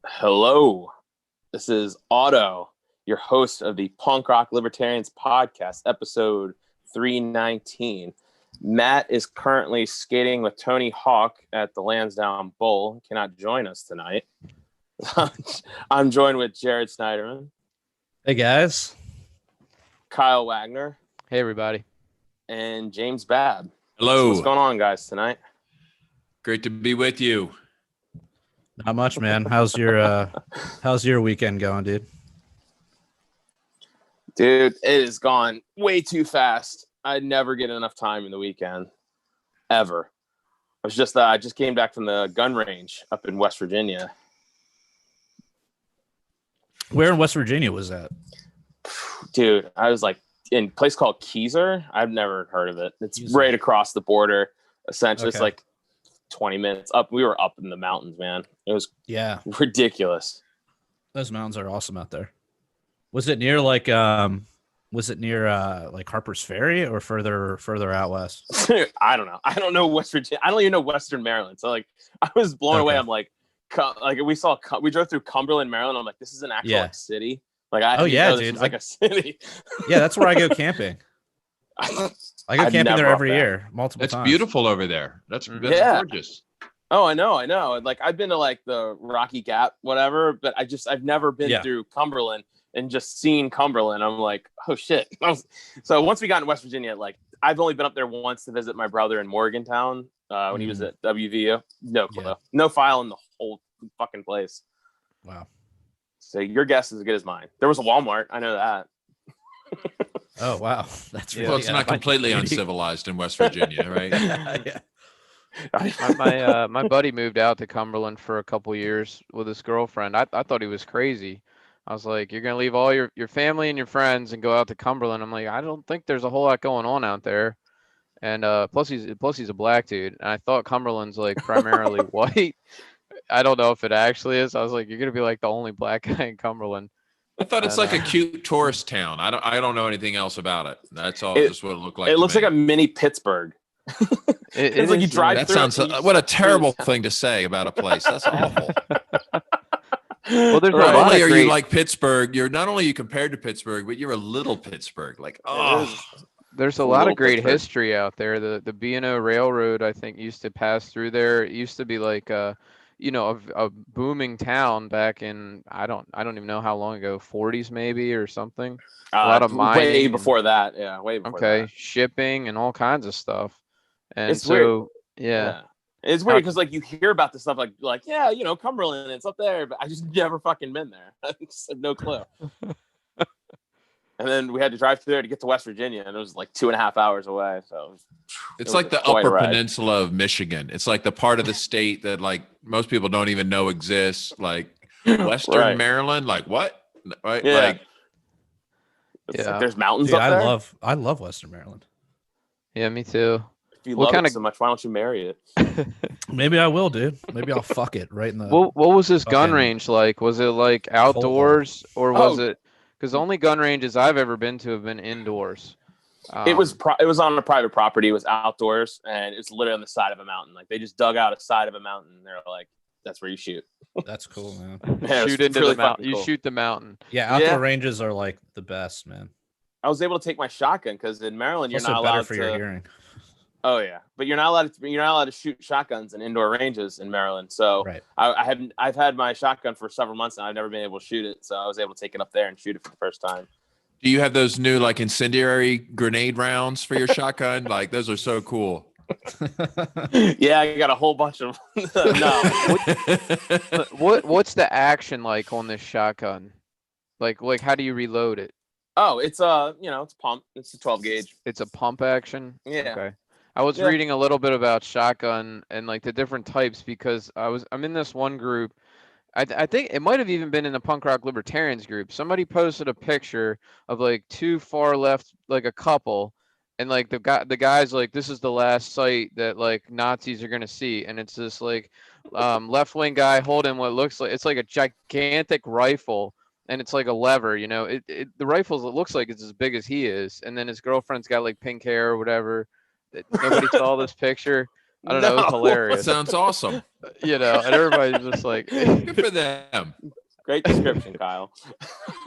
Hello, this is Otto, your host of the Punk Rock Libertarians Podcast, episode 319. Matt is currently skating with Tony Hawk at the Lansdowne Bowl. He cannot join us tonight. I'm joined with Jared Snyderman. Hey, guys. Kyle Wagner. Hey, everybody. And James Babb. Hello. So what's going on, guys, tonight? Great to be with you. Not much, man. How's your weekend going, dude? Dude, it has gone way too fast. I never get enough time in the weekend, ever. I just came back from the gun range up in West Virginia. Where in West Virginia was that? Dude, I was like in a place called Keyser. I've never heard of it. It's Keyser. right across the border. Essentially, Okay. It's like 20 minutes up. We were up in the mountains, man. It was ridiculous. Those mountains are awesome out there. Was it near like Harper's Ferry or further out west? I don't know. I don't know West Virginia. I don't even know Western Maryland. So like, I was blown away. I'm like we drove through Cumberland, Maryland. I'm like, this is an actual like, city. Like, I dude, this was like a city. Yeah, that's where I go camping. I go camping there every year, multiple times. That's beautiful over there. That's gorgeous. Oh, I know. Like, I've been to like the Rocky Gap, whatever, but I've never been through Cumberland and just seen Cumberland. I'm like, oh shit. So once we got in West Virginia, like, I've only been up there once to visit my brother in Morgantown when he was at WVU. No clue. Yeah. No file in the whole fucking place. Wow. So your guess is as good as mine. There was a Walmart. I know that. Oh, wow. That's really, well, it's not completely uncivilized in West Virginia, right? Yeah. My buddy moved out to Cumberland for a couple years with his girlfriend. I thought he was crazy. I was like, you're going to leave all your family and your friends and go out to Cumberland. I'm like, I don't think there's a whole lot going on out there. And plus he's a black dude. And I thought Cumberland's like primarily white. I don't know if it actually is. I was like, you're going to be like the only black guy in Cumberland. I thought it's like a cute tourist town. I don't know anything else about it. That's all. Just what it looked like. It looks like a mini Pittsburgh. It's like you drive. That sounds. What a terrible thing to say about a place. That's awful. Well, there's not only are you like Pittsburgh, you're not only you compared to Pittsburgh, but you're a little Pittsburgh. Like, there's a lot of great history out there. The B&O Railroad, I think, used to pass through there. It used to be like a booming town back in I don't even know how long ago, 40s maybe or something. A lot of mining. Way before that, yeah, way before that. Shipping and all kinds of stuff. And it's so, weird. Yeah. It's weird because like you hear about this stuff like yeah, Cumberland, it's up there, but I just never fucking been there. I just have no clue. And then we had to drive through there to get to West Virginia, and it was like 2.5 hours away. So it's like the upper peninsula of Michigan. It's like the part of the state that like most people don't even know exists. Like Western Maryland, like what? Right? Yeah. Like, like there's mountains Dude, up there. I love Western Maryland. Yeah, me too. If you love it so much, why don't you marry it? Maybe I will, dude. Maybe I'll fuck it right in the. What was this gun range like? Was it like outdoors or was it? Because the only gun ranges I've ever been to have been indoors. It was on a private property. It was outdoors, and it's literally on the side of a mountain. Like they just dug out a side of a mountain. And they're like, "That's where you shoot." That's cool, man. Yeah, shoot into the mountain. You shoot the mountain. Yeah, outdoor ranges are like the best, man. I was able to take my shotgun because in Maryland you're not allowed for your hearing. Oh yeah, but you're not allowed to shoot shotguns in indoor ranges in Maryland. So I've had my shotgun for several months now. I've never been able to shoot it, so I was able to take it up there and shoot it for the first time. Do you have those new like incendiary grenade rounds for your shotgun? Like those are so cool. Yeah, I got a whole bunch of no. What's the action like on this shotgun? Like how do you reload it? Oh, it's it's pump. It's a 12 gauge. It's a pump action. Yeah. Okay. I was reading a little bit about shotgun and like the different types because I'm in this one group. I think it might have even been in the Punk Rock Libertarians group. Somebody posted a picture of like two far left, like a couple, and like the guy's like, this is the last sight that like Nazis are gonna see, and it's this like left wing guy holding what looks like it's like a gigantic rifle. And it's like a lever, the rifles, it looks like it's as big as he is. And then his girlfriend's got like pink hair or whatever. Nobody saw this picture, I don't know. It was hilarious. Sounds awesome. You know, and everybody's just like, Good for them. Great description, Kyle.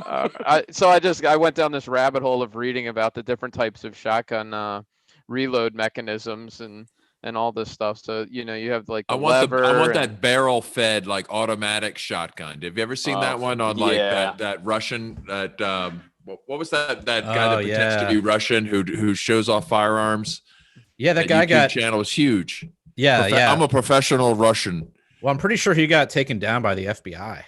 I went down this rabbit hole of reading about the different types of shotgun reload mechanisms and all this stuff. So, you know, you have like the lever. I want that barrel fed like automatic shotgun. Have you ever seen that one on like that Russian what was that guy that pretends to be Russian who shows off firearms? Yeah, that guy YouTube channel is huge. Yeah, I'm a professional Russian. Well, I'm pretty sure he got taken down by the FBI.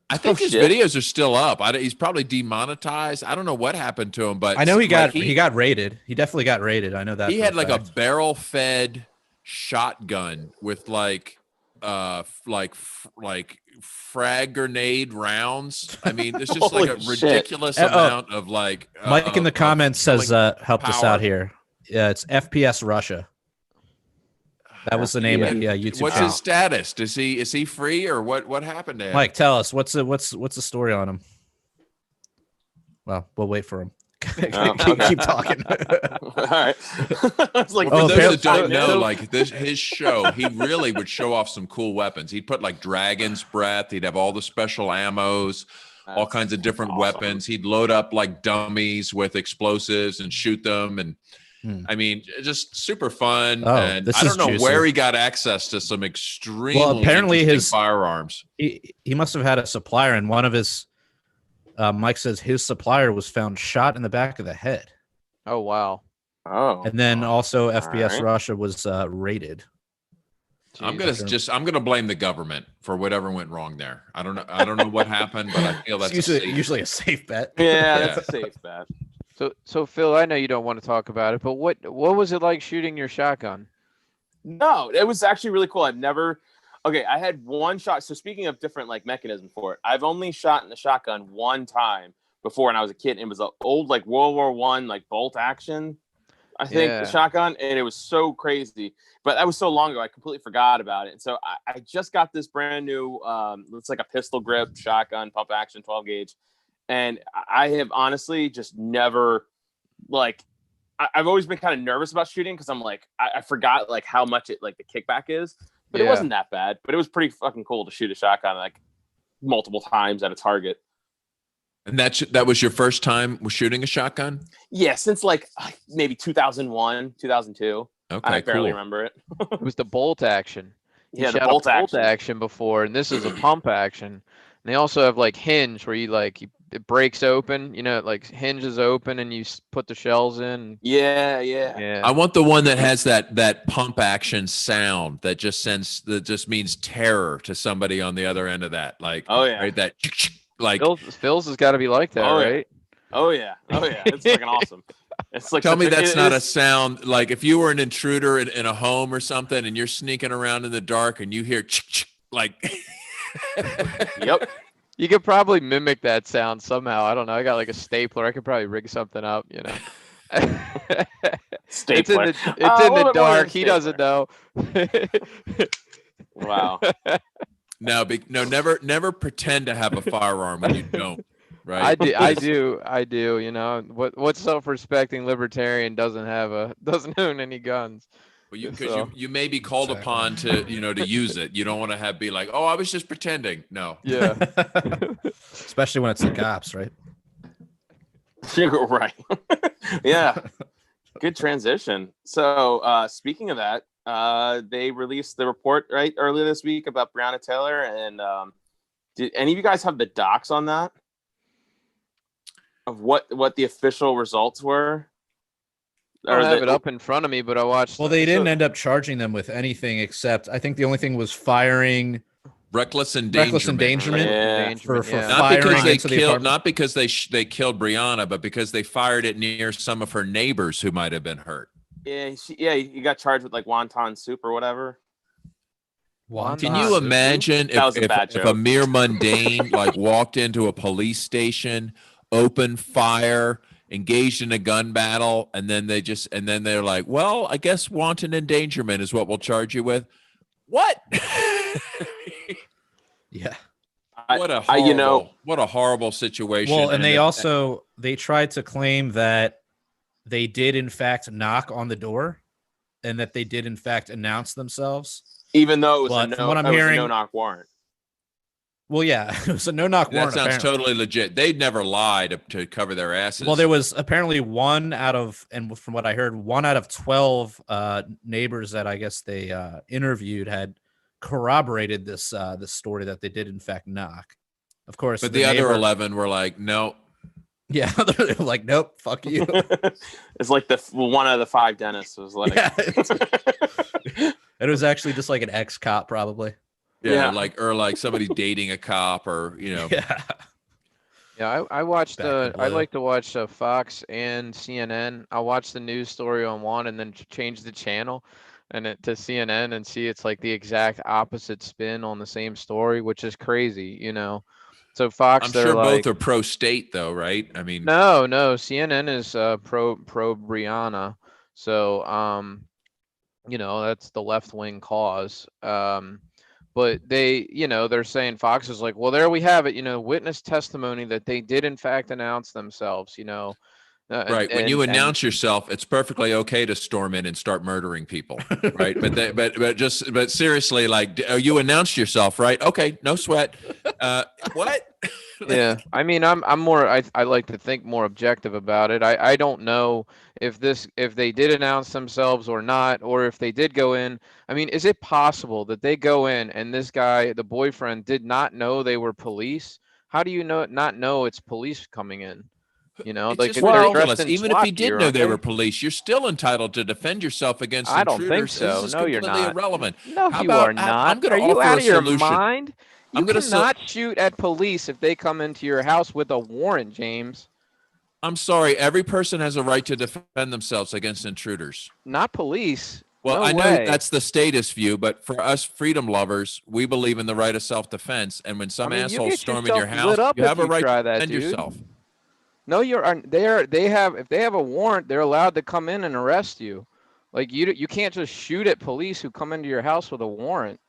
I think his videos are still up. He's probably demonetized. I don't know what happened to him, but I know he got raided. He definitely got raided. I know that. He had like a barrel fed shotgun with like frag grenade rounds. I mean, it's just like a ridiculous amount of like. Mike in the comments says helped us out here. Yeah, it's FPS Russia. That was the name of the YouTube What's channel. his status? Is he free or what happened to him? Mike, tell us what's the story on him? Well, we'll wait for him. Keep talking. All right. It's like, for those that don't know, like his show, he really would show off some cool weapons. He'd put like dragon's breath. He'd have all the special ammos, all kinds of different weapons. He'd load up like dummies with explosives and shoot them. And I mean, just super fun. And I don't know where he got access to some extremely apparently his firearms. He must have had a supplier, and one of his Mike says his supplier was found shot in the back of the head. Oh wow. Oh. And then also FPS Russia was raided. Jeez. I'm gonna blame the government for whatever went wrong there. I don't know what happened, but I feel that's usually a safe bet. Yeah, that's a safe bet. So Phil, I know you don't want to talk about it, but what was it like shooting your shotgun? No, it was actually really cool. I had one shot. So speaking of different like mechanisms for it, I've only shot in the shotgun one time before when I was a kid. And it was an old like World War I like bolt action, I think, shotgun, and it was so crazy. But that was so long ago, I completely forgot about it. And so I just got this brand new, it's like a pistol grip shotgun, pump action, 12 gauge. And I have honestly just never, like, I've always been kind of nervous about shooting because I'm like, I forgot like how much it like the kickback is, but it wasn't that bad. But it was pretty fucking cool to shoot a shotgun like multiple times at a target. And that was your first time shooting a shotgun? Yeah, since like maybe 2001, 2002. Okay, I barely remember it. It was the bolt action. Yeah, the bolt action before, and this is a pump action. And they also have like hinge where it breaks open, you know, it like hinges open and you put the shells in. Yeah. I want the one that has that pump action sound that just means terror to somebody on the other end of that. Like, right, that like Phil's has got to be like that, right? Oh yeah. It's fucking awesome. It's like, tell me that's not a sound. Like if you were an intruder in a home or something and you're sneaking around in the dark and you hear like. Yep. You could probably mimic that sound somehow. I don't know. I got like a stapler. I could probably rig something up, you know. Stapler. It's in the dark. He doesn't know. Wow. No, never pretend to have a firearm when you don't. Right. I do. You know, what self-respecting libertarian doesn't own any guns? Well, you may be called upon to use it. You don't want to be like, oh, I was just pretending. No. Yeah. Especially when it's the cops, right? Right. Yeah. Good transition. So speaking of that, they released the report earlier this week about Breonna Taylor, and did any of you guys have the docs on that? Of what the official results were? I don't have it up in front of me, but I watched. Well, they didn't end up charging them with anything except I think the only thing was firing. Reckless endangerment. For firing not because they killed Breonna, but because they fired it near some of her neighbors who might have been hurt. Yeah, you got charged with like wonton soup or whatever. Can you imagine if a mere mundane like walked into a police station, opened fire, engaged in a gun battle, and then they're like, well, I guess wanton endangerment is what we'll charge you with. What? Yeah. What a horrible situation. Well, and they tried to claim that they did in fact knock on the door and that they did in fact announce themselves. Even though it was But from what I'm hearing, a no-knock warrant. Well, yeah, it was a no-knock warrant. That sounds apparently. totally legit. They'd never lie to cover their asses. Well, there was apparently and from what I heard, 1 out of 12 neighbors that I guess they interviewed had corroborated this story that they did in fact knock. Of course, but the other 11 were like, no. Yeah, they're like, nope, fuck you. It's like one of the 5 dentists was like, yeah, it was actually just like an ex-cop, probably. Yeah, like somebody dating a cop, or Yeah. Yeah, I watched. Back in I blue. like to watch Fox and CNN. I'll watch the news story on one and then change the channel, to CNN and see it's like the exact opposite spin on the same story, which is crazy. So Fox, I'm they're sure like, both are pro-state, though, right? I mean, no, CNN is pro Brianna. So that's the left wing cause. But they're saying Fox is like, well, there we have it, witness testimony that they did in fact announce themselves, right. When you announce yourself, it's perfectly okay to storm in and start murdering people, right? But seriously, like, you announced yourself, right? Okay, no sweat. What? Yeah, I mean, I'm more. I like to think more objective about it. I don't know if they did announce themselves or not, or if they did go in. I mean, is it possible that they go in and this guy, the boyfriend, did not know they were police? How do you not know it's police coming in? It's Like just if they're ridiculous. dressed in Even if SWAT you did gear, know aren't they were police, you're still entitled to defend yourself against I intruders. don't think so. This is No, you're completely not. irrelevant. No, How you about- are not. I'm going Are to you offer out a of your solution. mind? You cannot shoot at police if they come into your house with a warrant, James. I'm sorry. Every person has a right to defend themselves against intruders. Not police. Well, No I know way. that's the statist view, but for us freedom lovers, we believe in the right of self-defense. And when some I mean, you asshole get storm in your yourself house, lit up you if have a you right try to that, defend dude. yourself. No, if they have a warrant, they're allowed to come in and arrest you. Like you can't just shoot at police who come into your house with a warrant.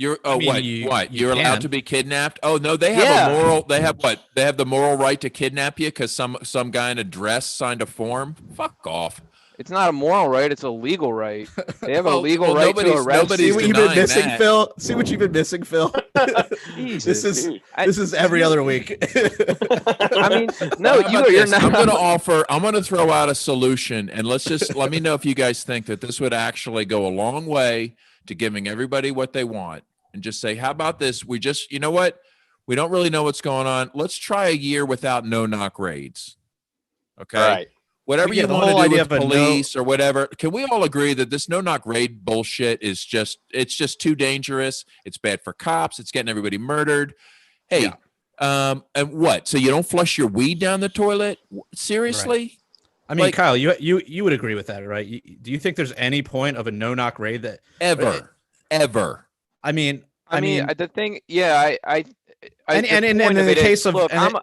You're I mean, what? you You're allowed can. to be kidnapped? Oh no, they have Yeah. a moral. They have what? They have the moral right to kidnap you because some guy in a dress signed a form. Fuck off. It's not a moral right; it's a legal right. They have a legal right to nobody's- arrest nobody's See you. what you've been denying missing, that. Phil? See what you've been missing, Phil? Jesus, dude. This is every other week. I mean, no, How about you're this? not. I'm going to throw out a solution, and let me know if you guys think that this would actually go a long way to giving everybody what they want. And just say, how about this? You know what? We don't really know what's going on. Let's try a year without no-knock raids. Okay. Right. Whatever Yeah, you the want to whole do idea with of a police or whatever, can we all agree that this no-knock raid bullshit is it's just too dangerous? It's bad for cops. It's getting everybody murdered. Hey, and what? So you don't flush your weed down the toilet? Seriously? Right. I mean, Like- Kyle, you would agree with that, right? Do you think there's any point of a no-knock raid that Ever. I mean, the thing, yeah, And the in point the it is, case of- look, and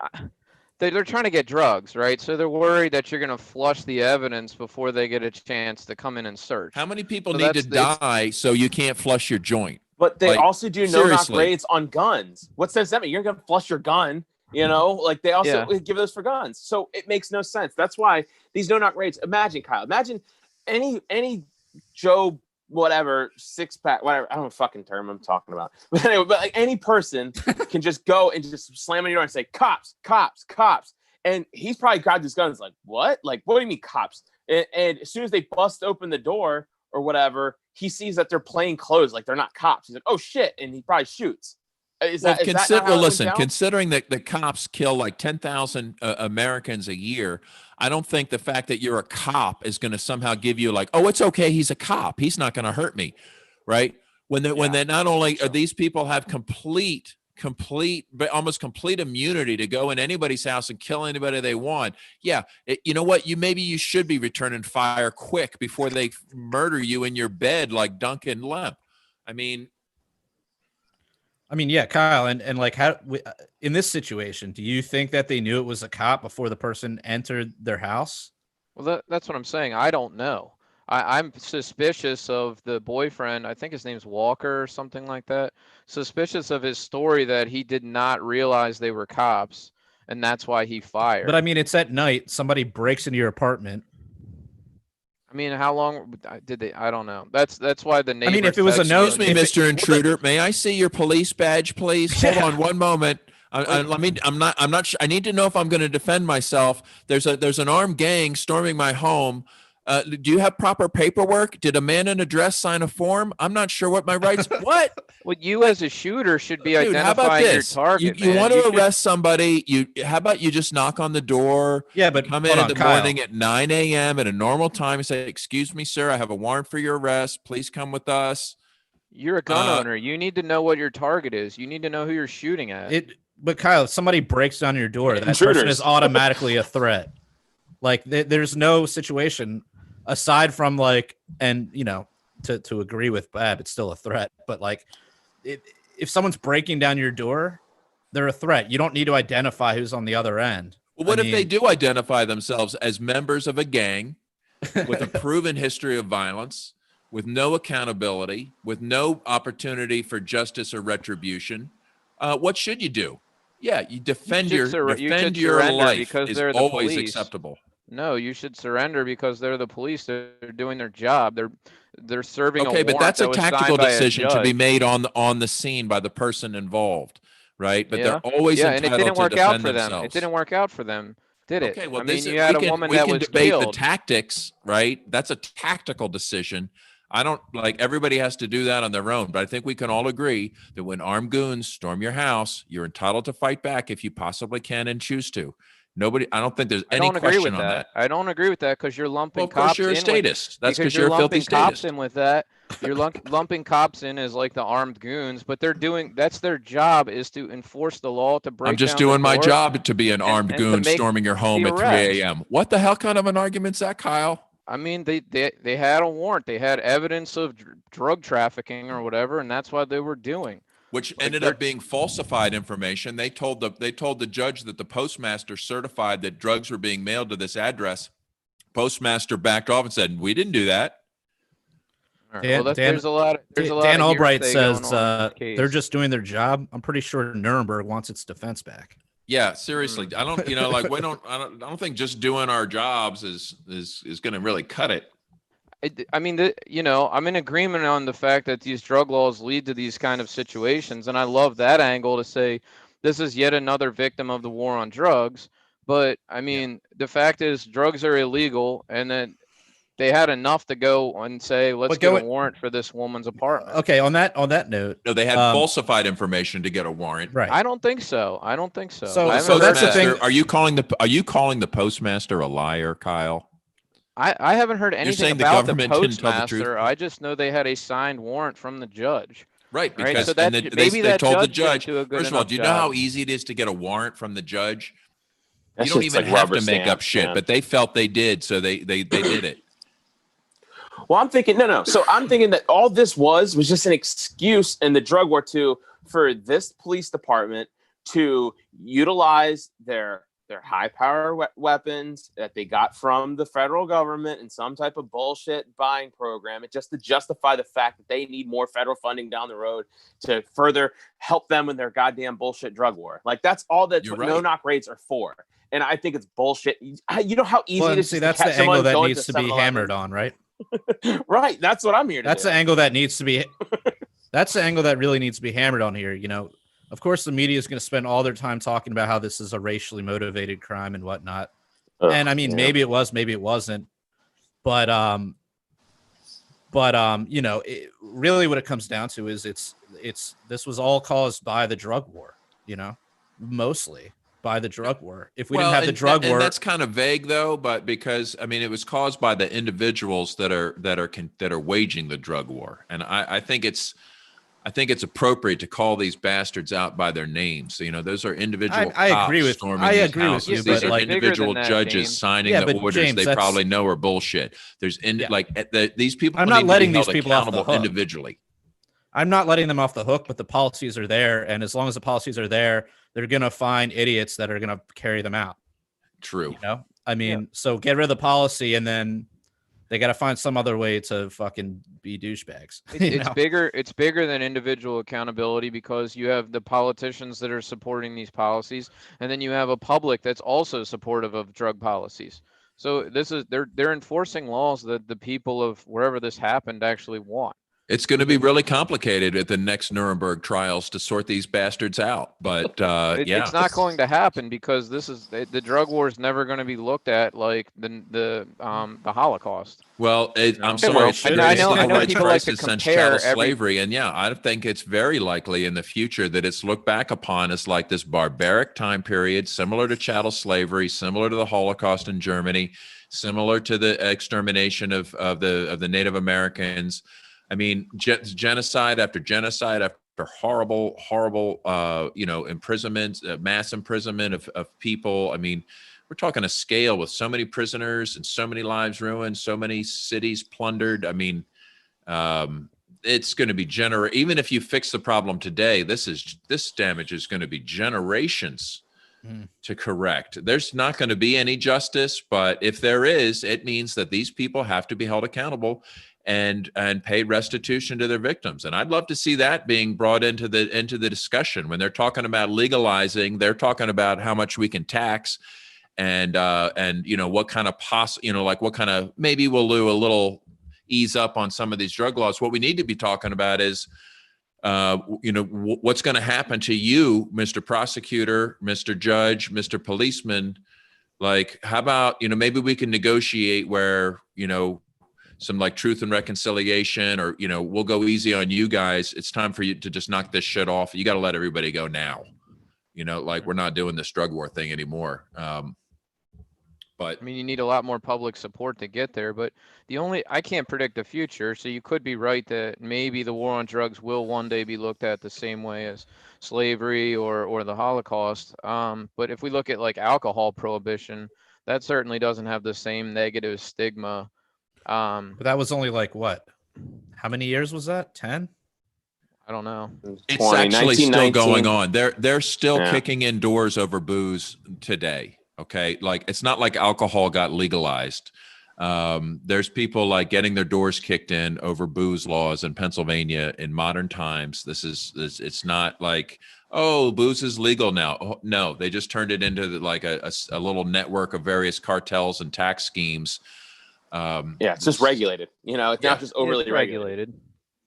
they're trying to get drugs, right? So they're worried that you're going to flush the evidence before they get a chance to come in and search. How many people So need to that's- die so you can't flush your joint? But they Like, also do no-knock seriously. raids on guns. What sense does that mean? You're gonna flush your gun, Like they also give those for guns. So it makes no sense. That's why these no-knock raids. Imagine, Kyle. Imagine any Joe whatever 6-pack, whatever. I don't know what fucking term I'm talking about. But anyway, like any person can just go and just slam on your door and say, "Cops, cops, cops." And he's probably grabbed his gun. It's like, what? Like, what do you mean cops? And as soon as they bust open the door or whatever, he sees that they're plain clothes, like they're not cops. He's like, oh shit, and he probably shoots. Is that not how it went down? Considering that the cops kill like 10,000 Americans a year, I don't think the fact that you're a cop is going to somehow give you like, oh, it's okay, he's a cop, he's not going to hurt me, right? When they not only are these people have complete, but almost complete immunity to go in anybody's house and kill anybody they want. Yeah, you know what? Maybe you should be returning fire quick before they murder you in your bed like Duncan Lemp. I mean, yeah, Kyle, and like how in this situation, do you think that they knew it was a cop before the person entered their house? Well, that's what I'm saying. I don't know. I'm suspicious of the boyfriend. I think his name's Walker or something like that. Suspicious of his story that he did not realize they were cops, and that's why he fired. But I mean, it's at night. Somebody breaks into your apartment. I mean, how long did they? I don't know. That's why the neighbor. I mean, if it was a no, Excuse me, Mr. Intruder, may I see your police badge, please? Yeah. Hold on one moment. I'm not sure. I need to know if I'm going to defend myself. There's an armed gang storming my home. Do you have proper paperwork? Did a man in a dress sign a form? I'm not sure what my rights. What? Well, you as a shooter should be Dude, how about identifying your this? target. You want to arrest somebody? How about you just knock on the door? Yeah, but come in hold in on, the Kyle. morning at 9 a.m. at a normal time and say, "Excuse me, sir, I have a warrant for your arrest. Please come with us." You're a gun owner. You need to know what your target is. You need to know who you're shooting at. But Kyle, if somebody breaks down your door, that person is automatically a threat. Like there's no situation aside from like, and you know, to agree with Bab, it's still a threat. But like, if someone's breaking down your door, they're a threat. You don't need to identify who's on the other end. Well, what if they do identify themselves as members of a gang with a proven history of violence, with no accountability, with no opportunity for justice or retribution? What should you do? Yeah, you defend your life because is they're the always police. acceptable. No, you should surrender because they're the police. They're doing their job. They're serving. Okay, but that's a tactical decision to be judge. made on the scene by the person involved, right? But they're always and it entitled didn't to work out defend for them. themselves. It didn't work out for them, did it? Okay, well, I mean, you had a woman that was debate killed. the tactics, right? That's a tactical decision. I don't like everybody has to do that on their own, but I think we can all agree that when armed goons storm your house, you're entitled to fight back if you possibly can and choose to. I don't think there's any question on that. I don't agree with that because you're lumping Well, of course cops you're a in statist. That's because you're a filthy cops statist. in with that. You're lumping cops in as like the armed goons, but that's their job is to enforce the law to break. I'm just down doing my door job to be an armed goon storming your home at 3 a.m. What the hell kind of an argument's that, Kyle? I mean, they had a warrant. They had evidence of drug trafficking or whatever, and that's what they were doing. Which ended up being falsified information. They told the judge that the postmaster certified that drugs were being mailed to this address. Postmaster backed off and said, "We didn't do that." There's a lot. Dan Albright says they're just doing their job. I'm pretty sure Nuremberg wants its defense back. Yeah, seriously. I don't, I don't think just doing our jobs is going to really cut it. I mean, I'm in agreement on the fact that these drug laws lead to these kind of situations. And I love that angle to say this is yet another victim of the war on drugs. But I mean, the fact is drugs are illegal, and then they had enough to go and say, let's get a warrant for this woman's apartment. Okay. On that note, no, they had falsified information to get a warrant. Right. I don't think so. So that's the thing. Are you calling the postmaster a liar, Kyle? I haven't heard anything about the postmaster. The I just know they had a signed warrant from the judge. Right, because so that, they told the judge. First of all, do you know how easy it is to get a warrant from the judge? You don't even have to make up shit, but they felt they did, so they did it. Well, I'm thinking no. So I'm thinking that all this was just an excuse in the drug war for this police department to utilize their high power weapons that they got from the federal government in some type of bullshit buying program, and just to justify the fact that they need more federal funding down the road to further help them in their goddamn bullshit drug war. Like that's all that no-knock raids are for. And I think it's bullshit. You know how easy it is to that's catch the angle that someone needs to be hammered on, right? Right. That's what I'm here to That's do. the angle that needs to be. That's the angle that really needs to be hammered on here. You know, of course, the media is going to spend all their time talking about how this is a racially motivated crime and whatnot. And I mean, maybe it was, maybe it wasn't. But you know, really what it comes down to is this was all caused by the drug war, you know, mostly by the drug war. If we didn't have the drug war, that's kind of vague though, but because I mean, it was caused by the individuals that are waging the drug war. And I think it's appropriate to call these bastards out by their names. So, you know, those are individual. I agree with you. These are like, individual judges signing the orders. James, they probably know are bullshit. There's these people. I'm not letting these people off the hook individually. I'm not letting them off the hook, but the policies are there, and as long as the policies are there, they're gonna find idiots that are gonna carry them out. True. You know, I mean, so get rid of the policy, and then they got to find some other way to fucking be douchebags. It's bigger than individual accountability because you have the politicians that are supporting these policies, and then you have a public that's also supportive of drug policies. So they're enforcing laws that the people of wherever this happened actually want. It's going to be really complicated at the next Nuremberg trials to sort these bastards out. But It's not going to happen because the drug war is never going to be looked at like the Holocaust. Well, I'm sorry. Well, I know people like to since compare chattel slavery, and I think it's very likely in the future that it's looked back upon as like this barbaric time period, similar to chattel slavery, similar to the Holocaust in Germany, similar to the extermination of the Native Americans. I mean, genocide after genocide after horrible, imprisonment, mass imprisonment of people. I mean, we're talking a scale with so many prisoners and so many lives ruined, so many cities plundered. I mean, it's going to be even if you fix the problem today, this damage is going to be generations to correct. There's not going to be any justice, but if there is, it means that these people have to be held accountable and pay restitution to their victims. And I'd love to see that being brought into the discussion. When they're talking about legalizing, they're talking about how much we can tax and what kind of maybe we'll do a little ease up on some of these drug laws. What we need to be talking about is what's going to happen to you, Mr. Prosecutor, Mr. Judge, Mr. Policeman. Like, how about, maybe we can negotiate where, some like truth and reconciliation, or, we'll go easy on you guys. It's time for you to just knock this shit off. You got to let everybody go now. Like, we're not doing this drug war thing anymore. But I mean, you need a lot more public support to get there, but I can't predict the future. So you could be right that maybe the war on drugs will one day be looked at the same way as slavery or the Holocaust. But if we look at like alcohol prohibition, that certainly doesn't have the same negative stigma. But that was only like what? How many years was that? 10? I don't know. It's actually still going on. They're still kicking in doors over booze today. Okay. Like, it's not like alcohol got legalized. There's people like getting their doors kicked in over booze laws in Pennsylvania in modern times. It's not like, oh, booze is legal now. Oh, no, they just turned it into like a little network of various cartels and tax schemes. It's just regulated. It's not just overly regulated.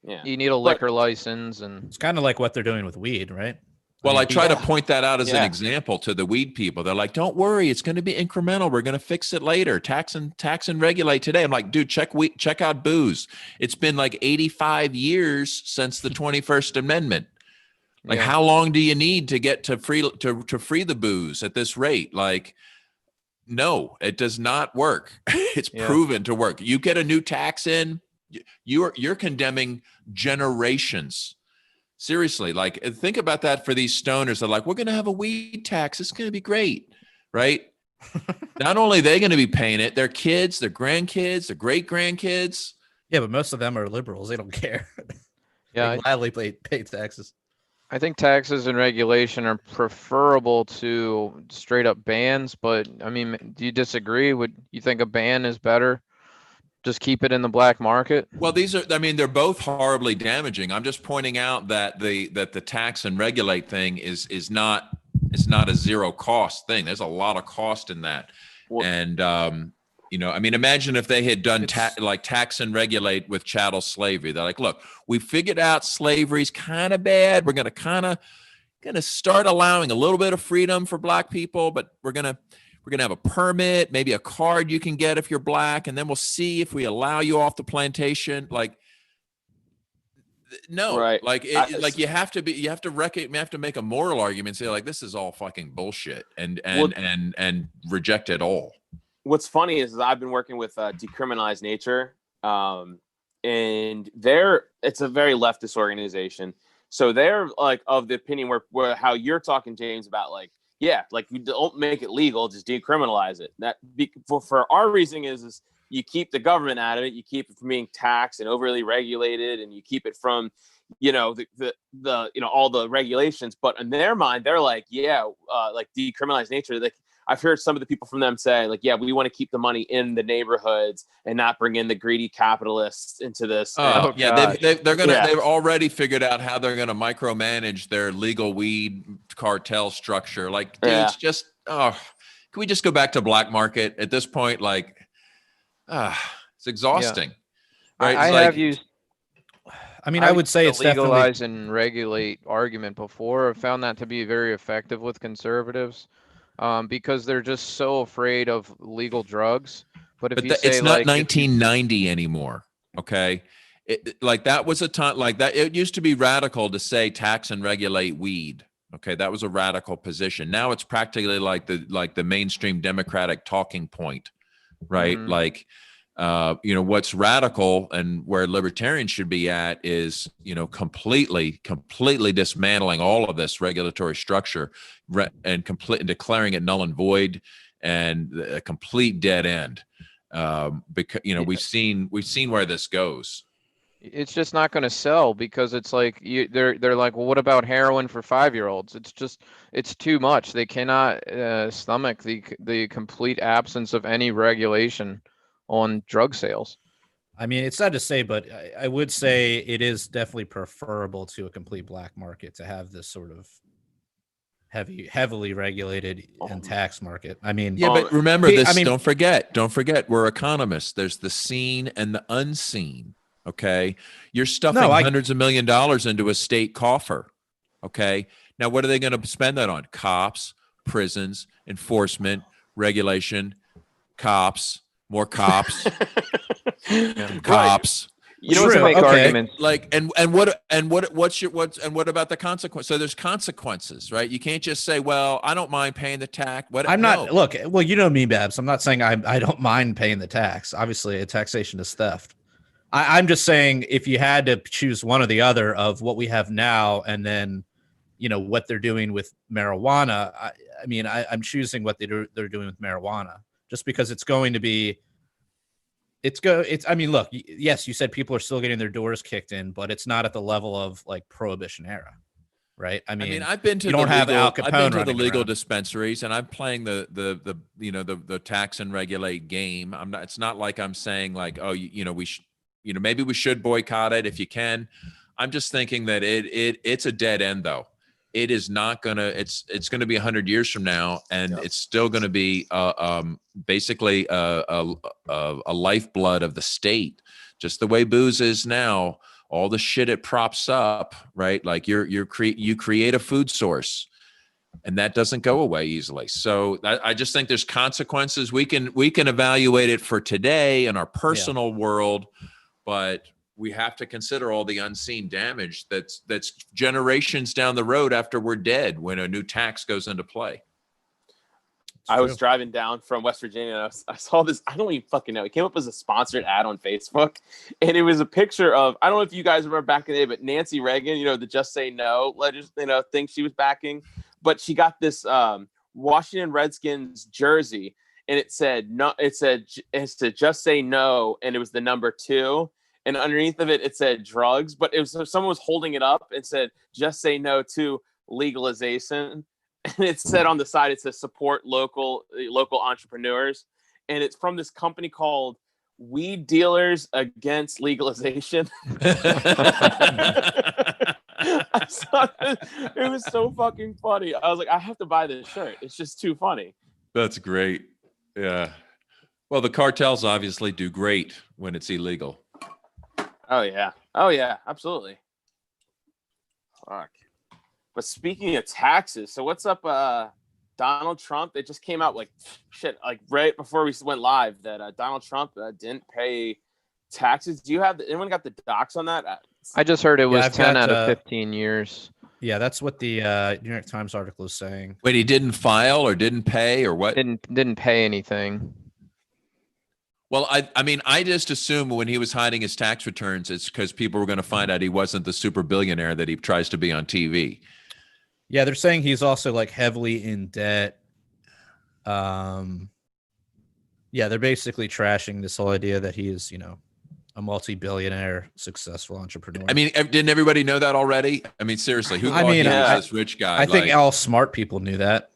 Yeah. You need a liquor license, and it's kind of like what they're doing with weed, right? Well, I try to point that out as an example to the weed people. They're like, don't worry, it's going to be incremental. We're going to fix it later. Tax and regulate today. I'm like, dude, check out booze. It's been like 85 years since the 21st Amendment. Like, how long do you need to get to free the booze at this rate? Like, no, it does not work. It's proven to work. You get a new tax in, you're condemning generations. Seriously, like, think about that for these stoners. They're like, we're going to have a weed tax. It's going to be great, right? Not only are they going to be paying it, their kids, their grandkids, their great-grandkids. Yeah, but most of them are liberals. They don't care. Yeah, they gladly pay taxes. I think taxes and regulation are preferable to straight up bans, but I mean, do you disagree? Would you think a ban is better? Just keep it in the black market? Well, they're both horribly damaging. I'm just pointing out that the tax and regulate thing is not a zero cost thing. There's a lot of cost in that. And imagine if they had done tax and regulate with chattel slavery. They're like, look, we figured out slavery's kind of bad. We're going to start allowing a little bit of freedom for black people, but we're going to have a permit, maybe a card you can get if you're black, and then we'll see if we allow you off the plantation. Like, no, right. You have to make a moral argument, say like, this is all fucking bullshit, and reject it all. What's funny is I've been working with Decriminalize Nature, and it's a very leftist organization. So they're like of the opinion where how you're talking, James, about like you don't make it legal, just decriminalize it. That for our reasoning is you keep the government out of it, you keep it from being taxed and overly regulated, and you keep it from the all the regulations. But in their mind, they're like like Decriminalize Nature. Like, I've heard some of the people from them say, like, we want to keep the money in the neighborhoods and not bring in the greedy capitalists into this. They've already figured out how they're going to micromanage their legal weed cartel structure. Like, dude, it's just, can we just go back to black market at this point? Like, it's exhausting. Right? I have used. I mean, I would say it's legalize definitely and regulate argument before. I've found that to be very effective with conservatives, because they're just so afraid of legal drugs. But if you say it's not 1990 anymore, okay? Like that was a time like that. It used to be radical to say tax and regulate weed. Okay, that was a radical position. Now it's practically like the mainstream Democratic talking point, right? Mhm. Like, what's radical and where libertarians should be at is, completely dismantling all of this regulatory structure and declaring it null and void and a complete dead end. Because we've seen where this goes. It's just not going to sell because it's like they're like, well, what about heroin for 5-year-olds? It's too much. They cannot stomach the complete absence of any regulation on drug sales. I mean, it's sad to say, but I would say it is definitely preferable to a complete black market to have this sort of heavily regulated and tax market. I mean, yeah, but remember this. Don't forget, we're economists. There's the seen and the unseen. Okay, you're stuffing hundreds of $1 million into a state coffer. Okay, now what are they going to spend that on? Cops, prisons, enforcement, regulation, cops, more cops, cops. You don't have to make arguments like and what about the consequence? So there's consequences, right? You can't just say, well, I don't mind paying the tax. Look, well, you know me, Babs. I'm not saying I don't mind paying the tax. Obviously, taxation is theft. I'm just saying if you had to choose one or the other of what we have now and then, what they're doing with marijuana, I'm choosing what they're doing with marijuana just because it's going to be. Look, yes, you said people are still getting their doors kicked in, but it's not at the level of like Prohibition era, right? I've been to the legal dispensaries, and I'm playing the tax and regulate game. It's not like I'm saying like, oh, we should, maybe we should boycott it if you can. I'm just thinking that it's a dead end though. It is not gonna. It's gonna be 100 years from now, and it's still gonna be basically a lifeblood of the state, just the way booze is now. All the shit it props up, right? Like you create a food source, and that doesn't go away easily. So I just think there's consequences. We can evaluate it for today in our personal world, but we have to consider all the unseen damage that's generations down the road after we're dead when a new tax goes into play. I was driving down from West Virginia and I saw this. I don't even fucking know. It came up as a sponsored ad on Facebook, and it was a picture of, I don't know if you guys remember back in the day, but Nancy Reagan, the Just Say No thing she was backing, but she got this Washington Redskins jersey, and it said no. It said Just Say No, and it was the number 2. And underneath of it, it said drugs, but it was someone was holding it up and said, just say no to legalization. And it said on the side, it says support local entrepreneurs. And it's from this company called Weed Dealers Against Legalization. I saw it. It was so fucking funny. I was like, I have to buy this shirt. It's just too funny. That's great. Yeah. Well, the cartels obviously do great when it's illegal. Oh yeah, absolutely. Fuck. But speaking of taxes, so what's up, Donald Trump? It just came out like right before we went live that Donald Trump didn't pay taxes. Do you have anyone got the docs on that? I just heard it was 10 out of 15 years. Yeah, that's what the New York Times article is saying. Wait, he didn't file or didn't pay or what? Didn't pay anything. Well, I just assume when he was hiding his tax returns, it's because people were going to find out he wasn't the super billionaire that he tries to be on TV. Yeah, they're saying he's also like heavily in debt. Yeah, they're basically trashing this whole idea that he is, a multi-billionaire successful entrepreneur. I mean, didn't everybody know that already? I mean, seriously, who thought he was this rich guy? I think all smart people knew that.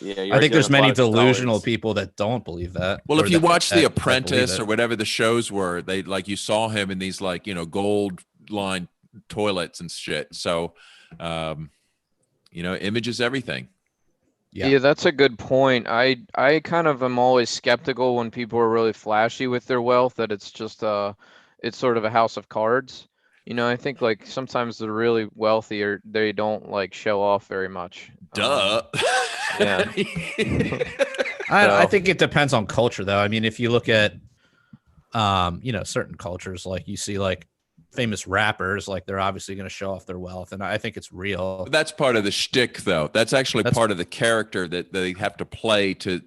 Yeah, I think there's many delusional people that don't believe that. Well, if you watch The Apprentice or whatever the shows were, they you saw him in these gold lined toilets and shit. So, image is everything. Yeah, that's a good point. I kind of am always skeptical when people are really flashy with their wealth, that it's just it's sort of a house of cards. I think like sometimes the really wealthy they don't like show off very much. Duh. Yeah. I think it depends on culture, though. I mean, if you look at certain cultures, like you see like famous rappers, like they're obviously going to show off their wealth, and I think it's real. That's part of the shtick, though. That's actually part of the character that they have to play to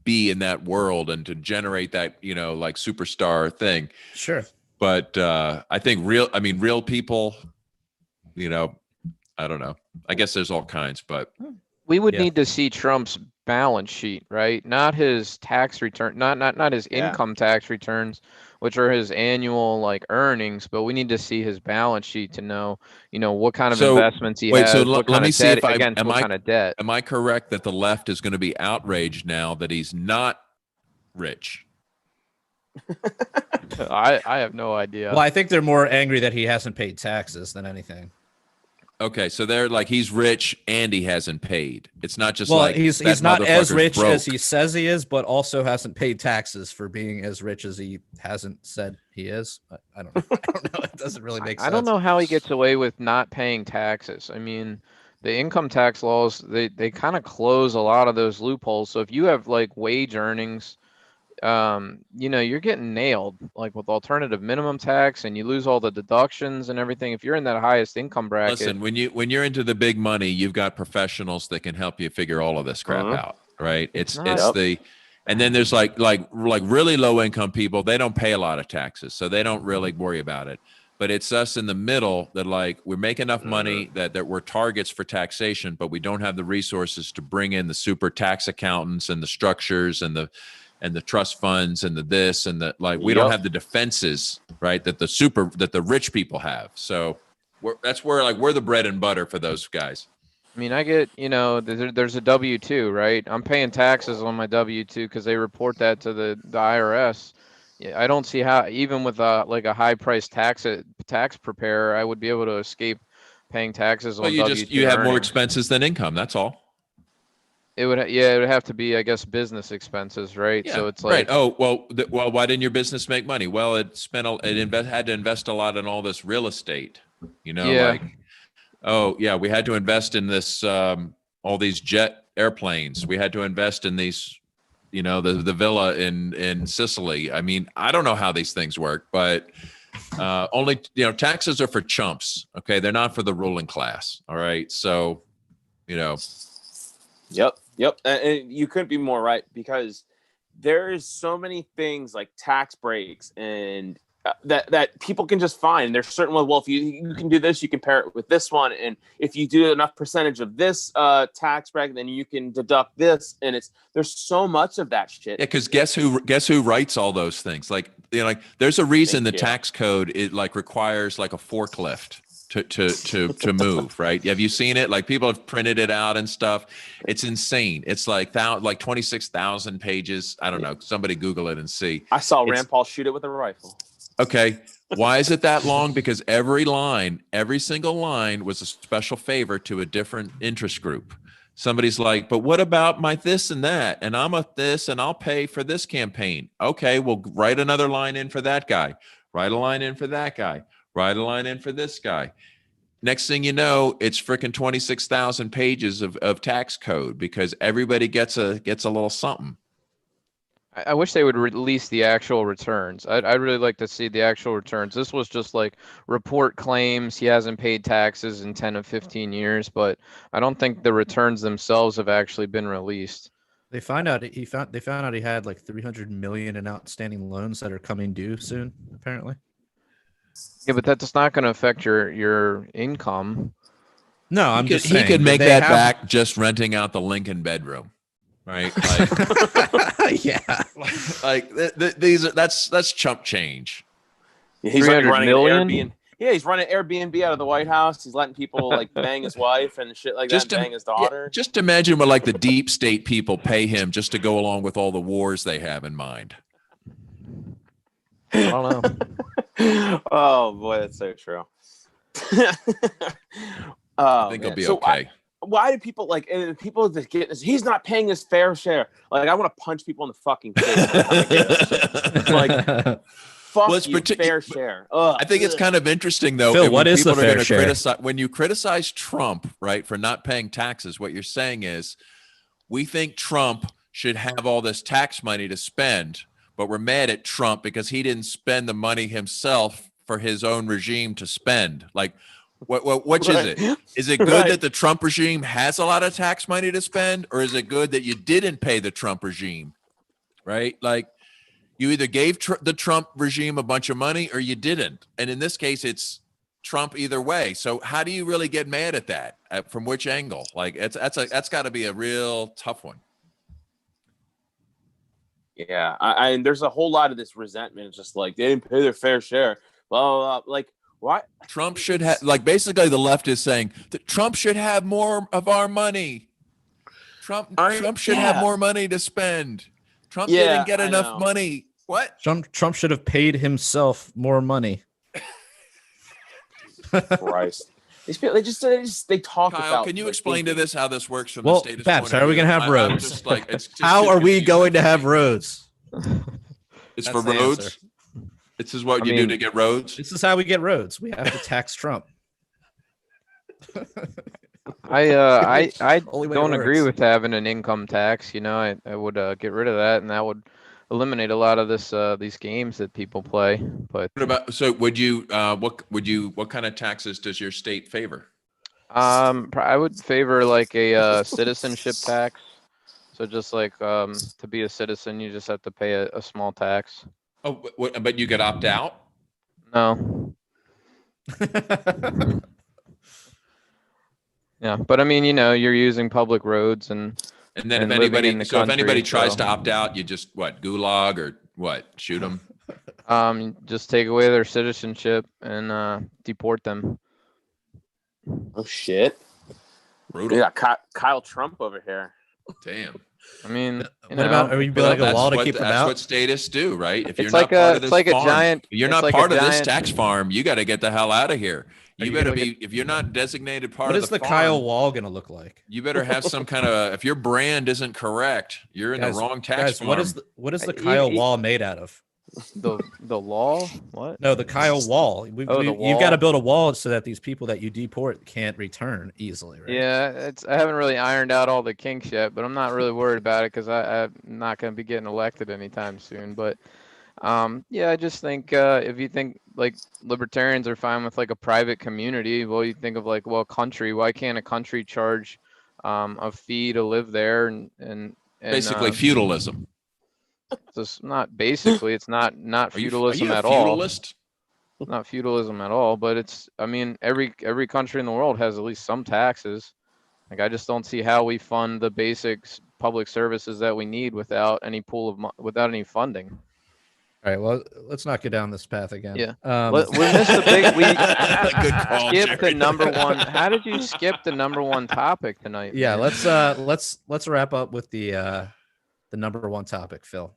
be in that world and to generate that, like superstar thing. Sure. But I think real people, I don't know. I guess there's all kinds, but we would need to see Trump's balance sheet, right? Not his tax return, not his income tax returns, which are his annual like earnings, but we need to see his balance sheet to know, what kind of investments he has. So what let me see if kind of debt. Am I correct that the left is going to be outraged now that he's not rich? I have no idea. Well, I think they're more angry that he hasn't paid taxes than anything. Okay, so they're like, he's rich and he hasn't paid. It's not just he's not as rich as he says he is, but also hasn't paid taxes for being as rich as he hasn't said he is. I don't know. It doesn't really make sense. I don't know how he gets away with not paying taxes. I mean, the income tax laws, they kind of close a lot of those loopholes. So if you have like wage earnings, you're getting nailed like with alternative minimum tax, and you lose all the deductions and everything if you're in that highest income bracket. Listen, when you're into the big money, you've got professionals that can help you figure all of this crap out, right? And then there's like really low income people, they don't pay a lot of taxes, so they don't really worry about it. But it's us in the middle that like we make enough money that we're targets for taxation, but we don't have the resources to bring in the super tax accountants and the structures and the trust funds and the this and the like. We don't have the defenses, right, that the rich people have. So that's where like we're the bread and butter for those guys. I mean, I get, there's a W-2, right? I'm paying taxes on my W-2 because they report that to the IRS. Yeah, I don't see how, even with a high price tax preparer, I would be able to escape paying taxes on W-2. You have more expenses than income. That's all. It would have to be, I guess, business expenses, right? Yeah, so it's like, right. Oh, well, why didn't your business make money? Well, it had to invest a lot in all this real estate, like, oh yeah, we had to invest in this, all these jet airplanes. We had to invest in these, the villa in Sicily. I mean, I don't know how these things work, but only, taxes are for chumps. Okay. They're not for the ruling class. All right. So, Yep. And you couldn't be more right, because there's so many things like tax breaks and that people can just find. There's certain ones. Well, if you can do this, you can pair it with this one, and if you do enough percentage of this tax bracket, then you can deduct this. And there's so much of that shit. Yeah, because guess who writes all those things? Like there's a reason tax code requires like a forklift to move, right? Have you seen it? Like people have printed it out and stuff. It's insane. It's like 26,000 pages. I don't know. Somebody Google it and see. I saw Rand Paul shoot it with a rifle. Okay. Why is it that long? Because every single line was a special favor to a different interest group. Somebody's like, but what about my this and that? And I'm a this and I'll pay for this campaign. Okay, well, write another line in for that guy. Write a line in for that guy. Write a line in for this guy. Next thing you know, it's freaking 26,000 pages of tax code because everybody gets a little something. I wish they would release the actual returns. I'd really like to see the actual returns. This was just like report claims he hasn't paid taxes in 10 of 15 years, but I don't think the returns themselves have actually been released. They found out he had like 300 million in outstanding loans that are coming due soon, apparently. Yeah, but that's not going to affect your income. No, I'm just saying. He could make that back just renting out the Lincoln bedroom, right? Like, yeah. Like that's chump change. Yeah, he's running Airbnb. Yeah, he's running Airbnb out of the White House. He's letting people like bang his wife and shit like that, bang his daughter. Yeah, just imagine what like the deep state people pay him just to go along with all the wars they have in mind. I don't know. Oh boy, that's so true. I think he'll be okay. why do people like, and people that get this, he's not paying his fair share. Like, I want to punch people in the fucking face. Like, fuck you, fair share. Ugh. I think it's kind of interesting, though. Phil, what is the fair share? When you criticize Trump, right, for not paying taxes, what you're saying is we think Trump should have all this tax money to spend, but we're mad at Trump because he didn't spend the money himself for his own regime to spend. Like, which is it? Is it good that the Trump regime has a lot of tax money to spend, or is it good that you didn't pay the Trump regime, right? Like, you either gave the Trump regime a bunch of money or you didn't. And in this case, it's Trump either way. So how do you really get mad at that? From which angle? Like, that's got to be a real tough one. Yeah, and there's a whole lot of this resentment. It's just like, they didn't pay their fair share. Blah, blah, blah. Like, what? Trump should have, like, basically the left is saying that Trump should have more of our money. Trump should have more money to spend. Trump didn't get enough money. What? Trump should have paid himself more money. Christ. These people, they talk Kyle, about. Can you explain to this how this works from the status Babs, point how of are we view? going to have roads? How are we going to have roads? It's for roads. This is what you do to get roads. This is how we get roads. We have to tax Trump. I don't agree with having an income tax. You know, I would get rid of that, and that would eliminate a lot of these games that people play. But would you what kind of taxes does your state favor? I would favor like a citizenship tax. So just like to be a citizen, you just have to pay a small tax. Oh, but you could opt out? No. Yeah, but I mean, you know, you're using public roads and then if anybody tries to opt out, you just gulag or what? Shoot them? Just take away their citizenship and deport them. Oh shit! Brutal. Yeah, Kyle Trump over here. Damn. I mean, what about? Are we building like a wall to keep them out? That's what statists do, right? If you're it's not like part of this like farm, a giant. you're not part of this tax farm. You got to get the hell out of here. You better be. If you're not designated part of the farm, what is the Kyle wall going to look like? You better have some kind of. If your brand isn't correct, you're in the wrong tax farm. What is the Kyle wall made out of? The law? What? No, the Kyle wall. You've got to build a wall so that these people that you deport can't return easily, right? Yeah, I haven't really ironed out all the kinks yet, but I'm not really worried about it because I'm not going to be getting elected anytime soon. But yeah, I just think if you think like libertarians are fine with like a private community, well, you think of like, well, country. Why can't a country charge a fee to live there and basically feudalism? It's not basically. It's not feudalism at all. Not feudalism at all. But it's. I mean, every country in the world has at least some taxes. Like, I just don't see how we fund the basic public services that we need without any without any funding. All right. Well, let's not get down this path again. Yeah. We missed the big. We good call, skipped the number one. How did you skip the number one topic tonight? Yeah. Man? Let's wrap up with the number one topic, Phil.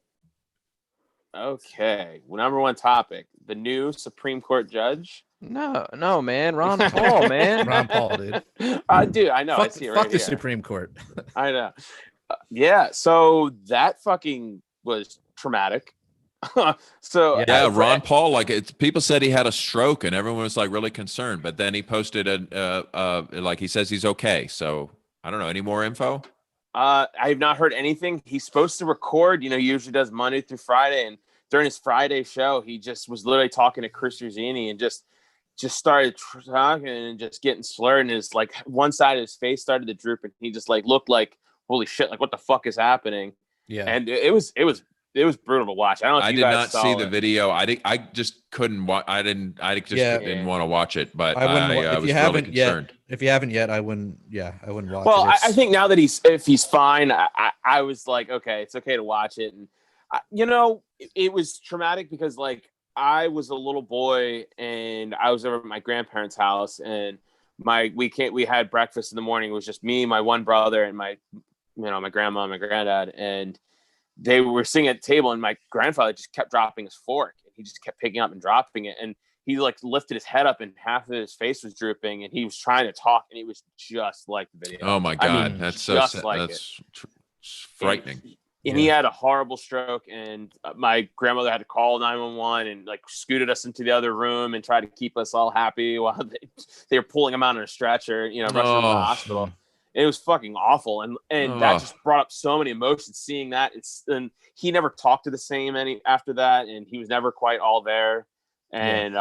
Okay, number one topic: the new Supreme Court judge. No, man, Ron Paul, man. Ron Paul, dude. Dude, I know. I see it right fuck the here. Supreme Court. I know. Yeah, so that fucking was traumatic. So yeah, Ron Paul, like people said he had a stroke, and everyone was like really concerned. But then he posted like he says he's okay. So I don't know. Any more info? I have not heard anything. He's supposed to record, he usually does Monday through Friday. And during his Friday show, he just was literally talking to Chris Ruzzini and just started talking and just getting slurred. And his like one side of his face started to droop, and he just like looked like, holy shit, like what the fuck is happening? Yeah. And it was brutal to watch. I don't know if you guys saw see the video. I just couldn't watch. I didn't want to watch it, but I was really concerned. If you haven't yet, I wouldn't watch it. Well, I think now that if he's fine, I was like, okay, it's okay to watch it. And it was traumatic because like I was a little boy and I was over at my grandparents' house, and we had breakfast in the morning. It was just me, my one brother, and my grandma and my granddad, and they were sitting at the table, and my grandfather just kept dropping his fork, and he just kept picking up and dropping it. And he like lifted his head up and half of his face was drooping, and he was trying to talk, and he was just like the video. Oh my God, I mean, that's so just like that's frightening. And he had a horrible stroke, and my grandmother had to call 911 and like scooted us into the other room and tried to keep us all happy while they were pulling him out on a stretcher, rushing him to the hospital. It was fucking awful, and that just brought up so many emotions. Seeing that, and he never talked to the same after that, and he was never quite all there. And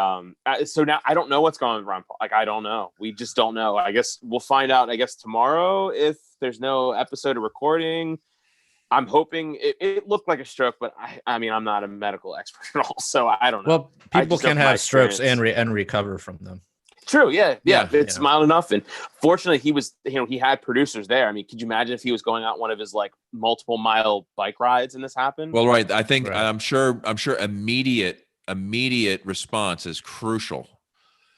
so now I don't know what's going on with Ron Paul. Like, I don't know. We just don't know. I guess we'll find out. I guess tomorrow, if there's no episode of recording. I'm hoping it looked like a stroke, but I mean, I'm not a medical expert at all, so I don't know. Well, people can have strokes and recover from them. True. Yeah. It's mild enough. And fortunately he was, he had producers there. I mean, could you imagine if he was going out one of his like multiple mile bike rides and this happened? Well, right. I think I'm sure immediate response is crucial.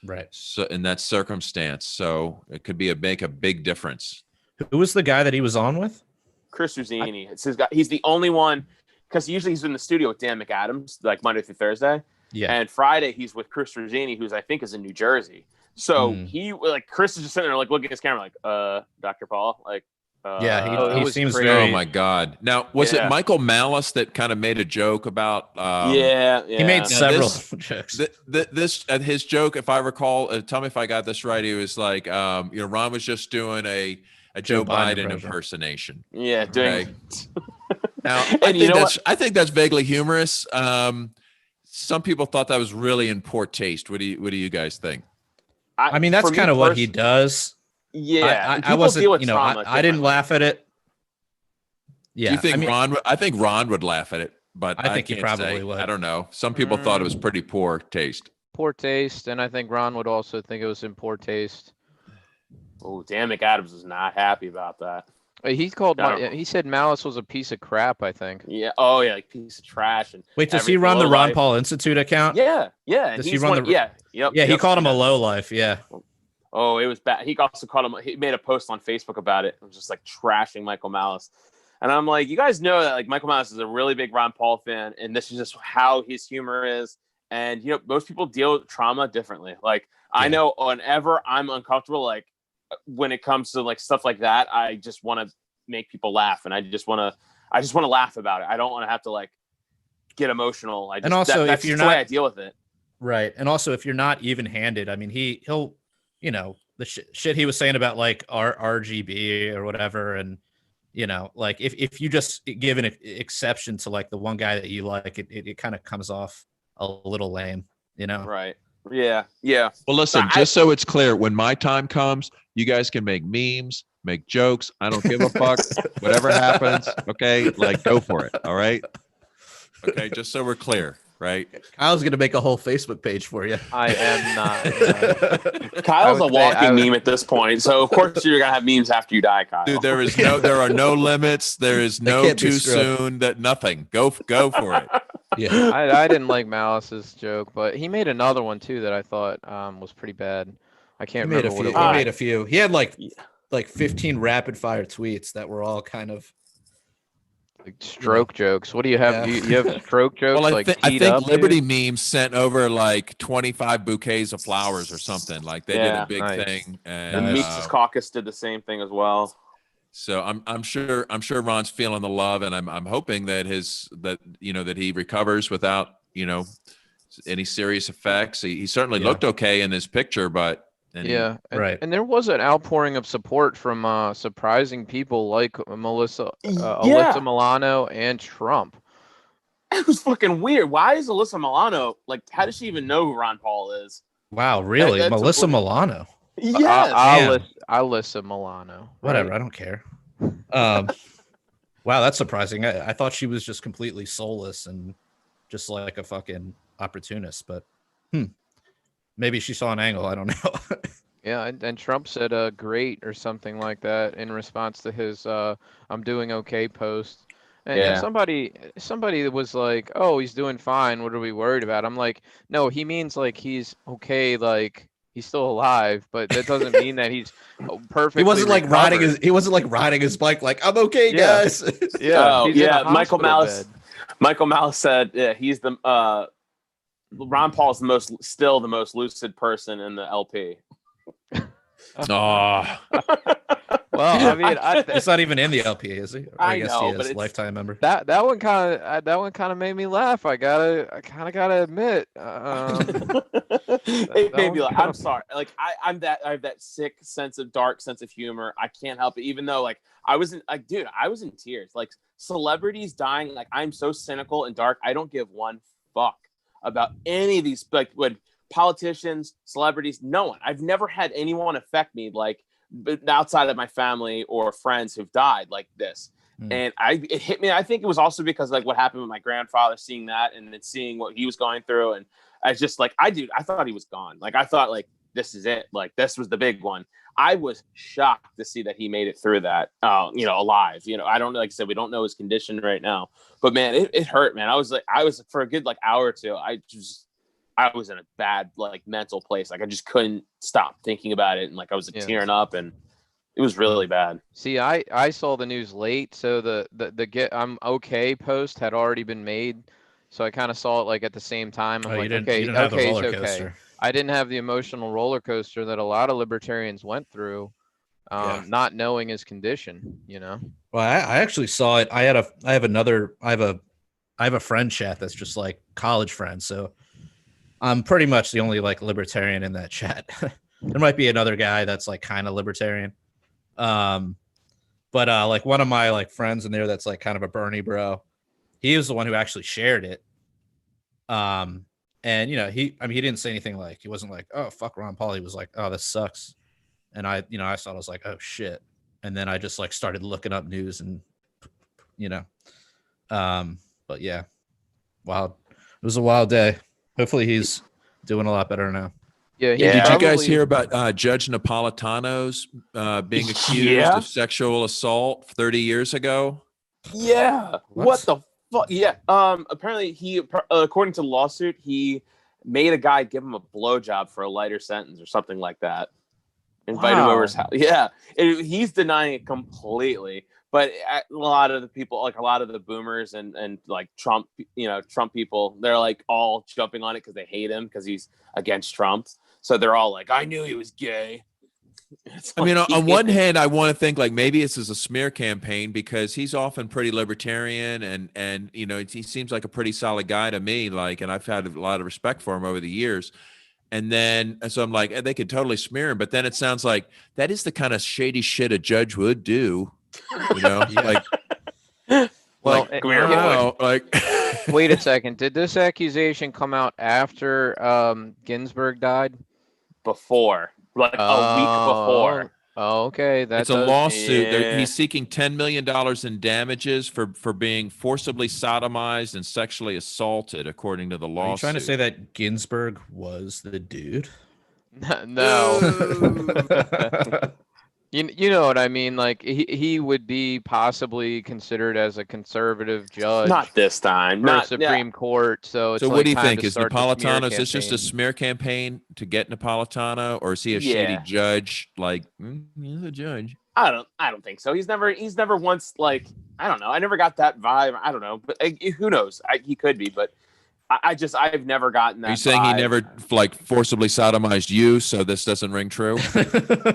Right. So in that circumstance, so it could make a big difference. Who was the guy that he was on with? Chris Ruzzini. It's his guy. He's the only one, because usually he's in the studio with Dan McAdams, like Monday through Thursday. Yeah. And Friday he's with Chris Ruzzini, who's I think is in New Jersey. So he like Chris is just sitting there like looking at his camera like, Dr. Paul, like. He seems crazy. very. Oh my God! Now was it Michael Malice that kind of made a joke about? He made several jokes. His joke, if I recall, tell me if I got this right. He was like, Ron was just doing a Joe Biden impersonation. Yeah, doing. Now, I think that's vaguely humorous. Some people thought that was really in poor taste. What do you guys think? I mean, that's kind of what he does. Yeah, I wasn't. I didn't laugh at it. Yeah, do you think Ron? I think Ron would laugh at it, but I think he probably would. I don't know. Some people thought it was pretty poor taste. Poor taste, and I think Ron would also think it was in poor taste. Oh, Dan McAdams was not happy about that. He said Malice was a piece of crap, I think. Yeah. Oh, yeah, like piece of trash. And wait, does he run the Ron Paul Institute account? Yeah. Does he run Yep. Yeah, he called him a lowlife. Yeah. Oh, it was bad. He also called him. He made a post on Facebook about it. It was just like trashing Michael Malice. And I'm like, you guys know that like Michael Malice is a really big Ron Paul fan, and this is just how his humor is. And most people deal with trauma differently. Like I know whenever I'm uncomfortable, like when it comes to like stuff like that, I just want to make people laugh, and I just want to laugh about it. I don't want to have to like get emotional. And also, that's if you're the way I deal with it, right? And also, if you're not even-handed, I mean, he'll the shit he was saying about like RGB or whatever, and like if you just give an exception to like the one guy that you like, it kind of comes off a little lame, Right. Yeah. Well, listen, just so it's clear, when my time comes, you guys can make memes, make jokes. I don't give a fuck. Whatever happens, okay? Like, go for it, all right? Okay, just so we're clear, right? Kyle's going to make a whole Facebook page for you. I am not. Kyle's a walking meme at this point, so of course you're going to have memes after you die, Kyle. Dude, there are no limits. There is no too soon, nothing. Go for it. Yeah, I didn't like Malice's joke, but he made another one too that I thought was pretty bad. I can't remember what it was. He made a few. He had like 15 rapid fire tweets that were all kind of like stroke jokes. What do you have? You have stroke jokes? Well, I think Liberty Memes sent over like 25 bouquets of flowers or something. Like they did a big thing. And the Mises Caucus did the same thing as well. So I'm sure Ron's feeling the love, and I'm hoping that that he recovers without any serious effects. He certainly looked okay in this picture, but right. And there was an outpouring of support from surprising people like Alyssa Milano and Trump. It was fucking weird. Why is Alyssa Milano like? How does she even know who Ron Paul is? Wow, really, Melissa Milano? Yes. Alyssa Milano. Whatever, I don't care. Wow, that's surprising. I thought she was just completely soulless and just like a fucking opportunist, but maybe she saw an angle. I don't know. Yeah, and Trump said great or something like that in response to his I'm doing okay post. And somebody was like, oh, he's doing fine. What are we worried about? I'm like, no, he means like he's okay, like he's still alive, but that doesn't mean that he's perfect. He wasn't like riding his bike like, I'm okay, guys. Yeah. Michael Malice said, he's the Ron Paul's still the most lucid person in the LP. Oh, Well, I mean, He's not even in the LPA, is he? Or I guess know, he but is it's- lifetime member. that one kind of made me laugh. I kind of gotta admit. It made me one I'm sorry. Like I have that sick dark sense of humor. I can't help it. Even though like I was in tears. Like celebrities dying. Like I'm so cynical and dark. I don't give one fuck about any of these. Like when politicians, celebrities, no one. I've never had anyone affect me like outside of my family or friends who've died like this. And it hit me. I think it was also because like what happened with my grandfather, seeing that and then seeing what he was going through. And I just like, I thought he was gone. Like, I thought like, this is it. Like, this was the big one. I was shocked to see that he made it through that, alive. I don't like I said, we don't know his condition right now, but man, it hurt, man. I was for a good like hour or two. I was in a bad like mental place. Like I just couldn't stop thinking about it. And like, I was tearing up and it was really bad. See, I saw the news late, so the get I'm okay post had already been made, so I kind of saw it like at the same time. I'm like, okay, you didn't have the okay, roller it's okay. coaster. I didn't have the emotional roller coaster that a lot of libertarians went through, not knowing his condition. Well, I actually saw it. I have a friend chat that's just like college friends, so I'm pretty much the only like libertarian in that chat. There might be another guy that's like kind of libertarian. But like one of my like friends in there that's like kind of a Bernie bro, he was the one who actually shared it. And he didn't say anything like, he wasn't like, oh fuck Ron Paul. He was like, oh, this sucks. And I saw it, I was like, oh shit. And then I just like started looking up news and but yeah, wild. It was a wild day. Hopefully he's doing a lot better now. Yeah. Did you guys hear about Judge Napolitano's being accused of sexual assault 30 years ago? Yeah. What the fuck? Yeah. Apparently he, according to the lawsuit, he made a guy give him a blowjob for a lighter sentence or something like that. Invite him over his house. Yeah. He's denying it completely. But a lot of the people, like a lot of the boomers and like Trump people, they're like all jumping on it because they hate him because he's against Trump. So they're all like, I knew he was gay. I mean, on one hand, I want to think like maybe this is a smear campaign because he's often pretty libertarian and he seems like a pretty solid guy to me. Like, and I've had a lot of respect for him over the years. And so I'm like, they could totally smear him. But then it sounds like that is the kind of shady shit a judge would do. Like, well, wait a second. Did this accusation come out after Ginsburg died? Before, like a week before. Oh, okay. It's a lawsuit. Yeah. He's seeking $10 million in damages for being forcibly sodomized and sexually assaulted, according to the lawsuit. Are you trying to say that Ginsburg was the dude? No. You know what I mean? Like he would be possibly considered as a conservative judge. Not this time. Not Supreme Court. So it's what do you think? Is Napolitano, is this just a smear campaign to get Napolitano, or is he a shady judge? Like he's a judge. I don't think so. He's never once like, I don't know. I never got that vibe. I don't know, but who knows? He could be, but I've never gotten that. Are you saying he never like forcibly sodomized you, so this doesn't ring true?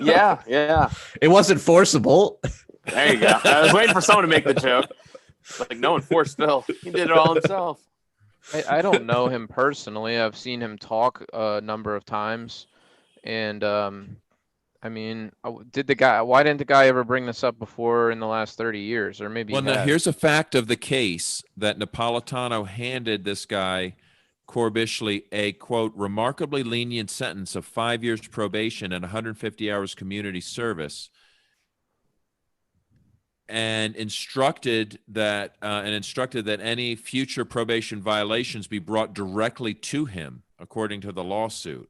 Yeah. It wasn't forcible. There you go. I was waiting for someone to make the joke. Like, no one forced Phil. He did it all himself. I don't know him personally. I've seen him talk a number of times, and I mean, why didn't the guy ever bring this up before in the last 30 years? Or maybe. Well, now here's a fact of the case that Napolitano handed this guy, Corbishley, a, quote, remarkably lenient sentence of 5 years probation and 150 hours community service, and instructed that any future probation violations be brought directly to him, according to the lawsuit.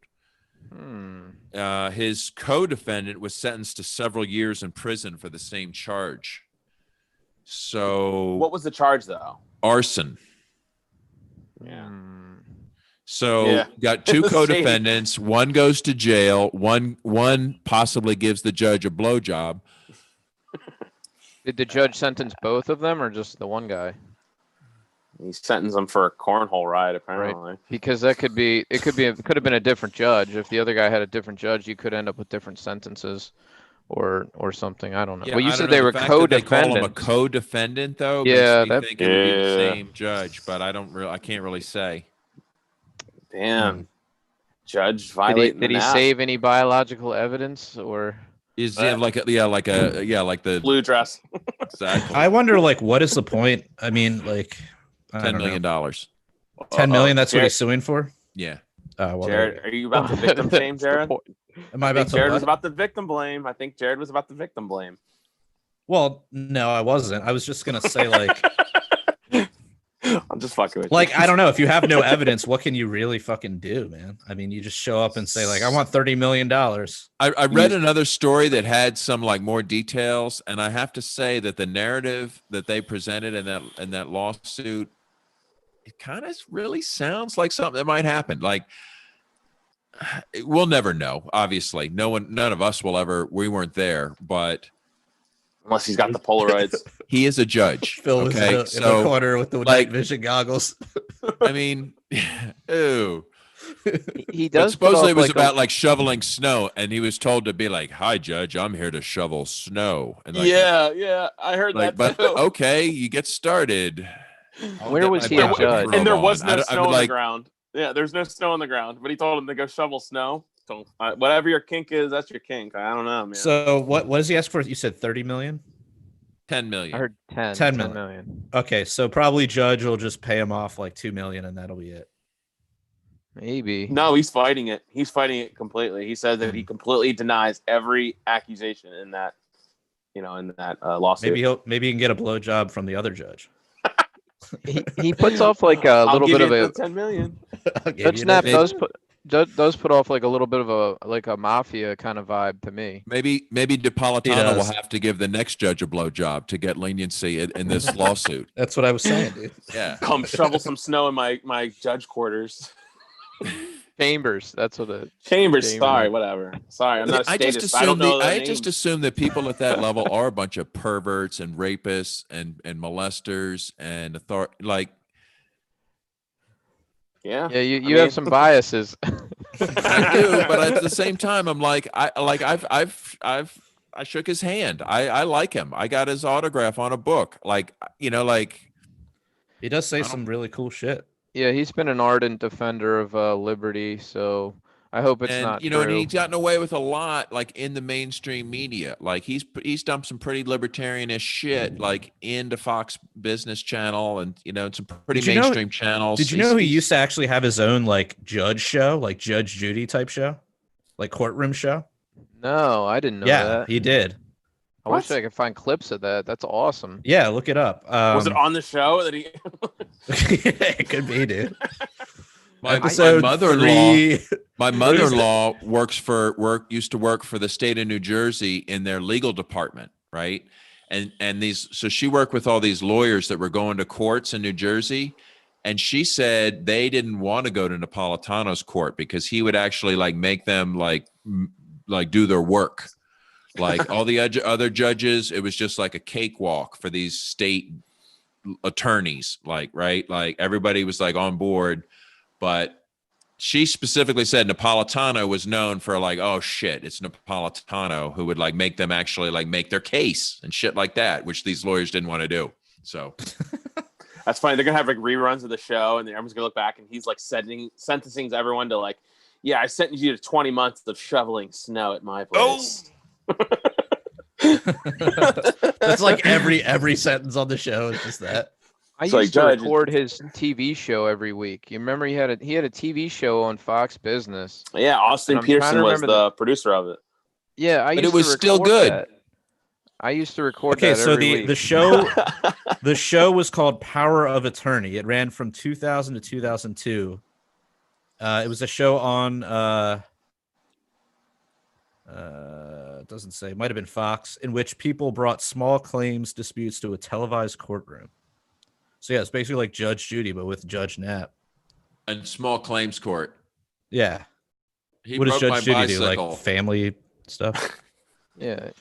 His co-defendant was sentenced to several years in prison for the same charge. So what was the charge though? Arson. Yeah. So got two co-defendants. One goes to jail. One possibly gives the judge a blowjob. Did the judge sentence both of them or just the one guy? He sentenced him for a cornhole ride, apparently. Right. Because it could have been a different judge. If the other guy had a different judge, you could end up with different sentences or something. I don't know. Yeah, well, you I said don't they know. were The fact that they call him a co-defendants. co-defendant, though, Yeah, makes me think it would be the Yeah. same judge, but I can't really say. Damn. Judge Did he, violating did he save any biological evidence or? Is it like the blue dress? exactly I wonder, like, what is the point? I mean, like, I $10 don't know. million. 10 million. That's what Jared, he's suing for. Yeah. Well, Jared, are you about to victim blame, Jared? am I I about think to? Jared What? was about the victim blame. I think Jared was about the victim blame. Well, no, I wasn't. I was just gonna say, like, I'm just fucking with like you. I don't know. If you have no evidence, what can you really fucking do, man? I mean, you just show up and say, like, I want $30 million. I read another story that had some like more details, and I have to say that the narrative that they presented in that lawsuit, it kind of really sounds like something that might happen. Like, we'll never know. Obviously, none of us will ever. We weren't there, but Unless he's got the Polaroids. he is a judge. Phil was Okay, in the corner with the night vision goggles. I mean, ew. He But does. supposedly it was about like shoveling snow, and he was told to be like, "Hi, Judge, I'm here to shovel snow." And like, yeah, I heard like, that but too. okay, you get started. Where was he a judge? And there was no snow on the ground. Yeah, there's no snow on the ground, but he told him to go shovel snow. So whatever your kink is, that's your kink. I don't know, man. So what does he ask for? You said 30 million? 10 million. I heard 10 10 million. Okay, so probably Judge will just pay him off like 2 million and that'll be it. Maybe. No, he's fighting it. He's fighting it completely. He says that he completely denies every accusation in that, lawsuit. Maybe he can get a blowjob from the other judge. He puts off like a little bit of a 10 million. Judge Snap does put off like a little bit of a mafia kind of vibe to me. Maybe DiPalatano will have to give the next judge a blowjob to get leniency in this lawsuit. That's what I was saying, dude. Yeah. Come shovel some snow in my judge quarters. Chambers. That's what it. Chambers. Sorry, whatever. Sorry, I'm not a statist. I don't know. I just assume that people at that level are a bunch of perverts and rapists and molesters and Yeah, you have some biases. I do, but at the same time, I'm like, I shook his hand. I like him. I got his autograph on a book. He does say some really cool shit. Yeah, he's been an ardent defender of liberty, so I hope it's not true. And he's gotten away with a lot, like in the mainstream media. Like he's done some pretty libertarianish shit, like into Fox Business Channel and some pretty mainstream channels. Did you know he used to actually have his own like judge show, like Judge Judy type show, like courtroom show? No, I didn't know that. Yeah, he did. I wish I could find clips of that. That's awesome. Yeah, look it up. Was it on the show that he? It could be, dude. My mother-in-law used to work for the state of New Jersey in their legal department, right? So she worked with all these lawyers that were going to courts in New Jersey, and she said they didn't want to go to Napolitano's court because he would actually like make them like do their work. Like all the other judges, it was just like a cakewalk for these state attorneys, right? Like everybody was like on board, but she specifically said Napolitano was known for like, oh shit, it's Napolitano who would like make them actually like make their case and shit like that, which these lawyers didn't want to do. So that's funny. They're gonna have like reruns of the show, and everyone's gonna look back, and he's like sentencing everyone to like, yeah, I sentenced you to 20 months of shoveling snow at my place. Oh. That's like every sentence on the show is just that. I used to record his TV show every week. You remember he had a TV show on Fox Business. Yeah, Austin Peterson was the producer of it. Yeah, but it was still good. That. I used to record. Okay, that so every week. the show was called Power of Attorney. It ran from 2000 to 2002. It was a show on. It doesn't say. It might have been Fox, in which people brought small claims disputes to a televised courtroom. So yeah, it's basically like Judge Judy, but with Judge Knapp. And small claims court. Yeah. What does Judge Judy do? Like family stuff? Yeah.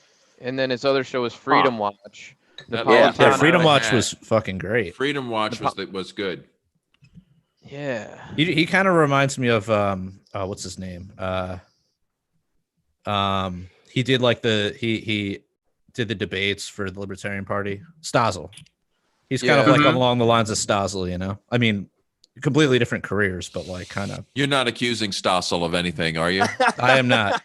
And then his other show was Freedom Watch, Yeah, Freedom Watch was fucking great. Freedom Watch was good. Yeah. He kind of reminds me of what's his name? He did like he did the debates for the Libertarian Party. Stossel. He's kind of like along the lines of Stossel, you know. I mean, completely different careers, but like kind of. You're not accusing Stossel of anything, are you? I am not.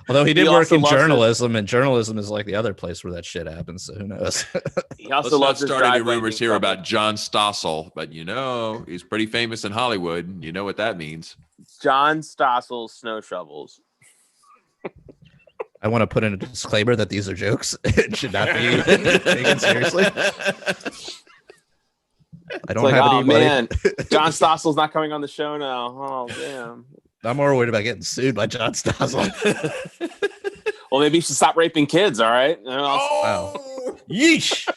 Although he did work in journalism, and journalism is like the other place where that shit happens. So who knows? He also Let's not start any rumors here about John Stossel, but you know he's pretty famous in Hollywood. You know what that means. John Stossel snow shovels. I want to put in a disclaimer that these are jokes. It should not be taken seriously. I don't have any man, John Stossel's not coming on the show now. Oh, damn. I'm more worried about getting sued by John Stossel. Well, maybe you should stop raping kids, all right? Wow. Yeesh.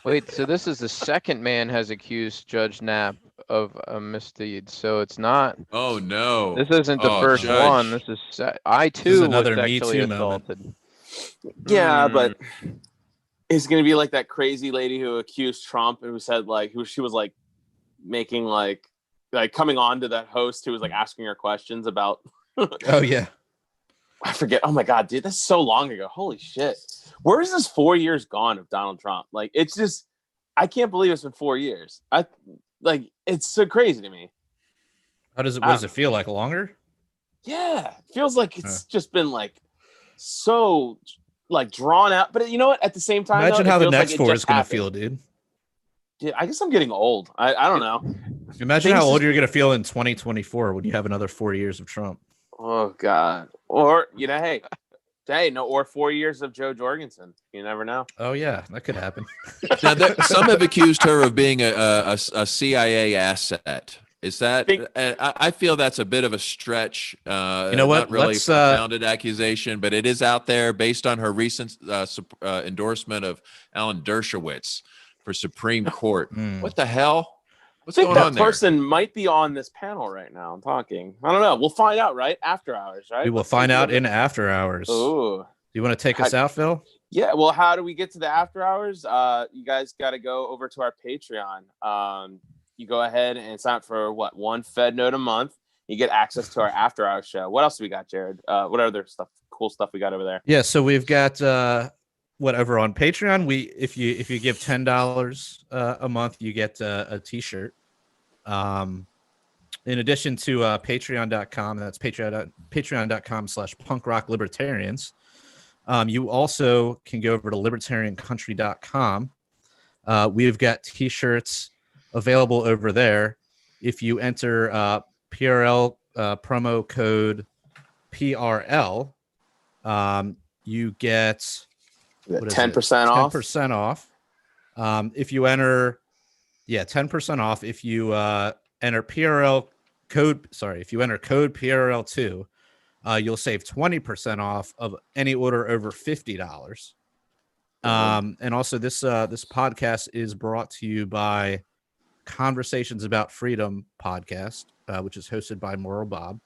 Wait, so this is the second man has accused Judge Knapp of a misdeed. So it's not. Oh, no. This isn't the first Judge. one. This is I too was another Me sexually Too assaulted. Yeah, but it's going to be like that crazy lady who accused Trump and who said like she was like making like coming on to that host who was like asking her questions about. Oh, yeah. I forget. Oh, my God, dude. That's so long ago. Holy shit. Where is this 4 years gone of Donald Trump? Like, it's just, I can't believe it's been 4 years. It's so crazy to me. What does it feel like? Longer? Yeah. It feels like it's just been like so like drawn out. But you know what? At the same time, imagine how the next 4 is going to feel, dude. Yeah, I guess I'm getting old. I don't know. Imagine how old you're going to feel in 2024 when you have another 4 years of Trump. Oh, God. Or, you know, or 4 years of Joe Jorgensen. You never know. Oh, yeah, that could happen. Now, some have accused her of being a CIA asset. Is that? I feel that's a bit of a stretch. You know what? Not really a founded accusation, but it is out there based on her recent endorsement of Alan Dershowitz for Supreme Court. What the hell? What's going on there? That person might be on this panel right now. I'm talking. I don't know. We'll find out, right? After hours, right? We will find out in after hours. Ooh. Do you want to take us out, Phil? Yeah. Well, how do we get to the after hours? You guys got to go over to our Patreon. You go ahead and sign up for one Fed note a month. You get access to our after hours show. What else do we got, Jared? What other cool stuff we got over there? Yeah. So we've got whatever on Patreon. If you give $10 a month, you get a T-shirt. In addition to patreon.com, that's patreon.com/punkrockliberatorians. You also can go over to libertariancountry.com. We've got T-shirts available over there. If you enter PRL promo code PRL, you get 10% off. 10% off. If you enter 10% off if you enter PRL code. Sorry, if you enter code PRL2, you'll save 20% off of any order over $50. And also this podcast is brought to you by Conversations About Freedom podcast, which is hosted by Moral Bob.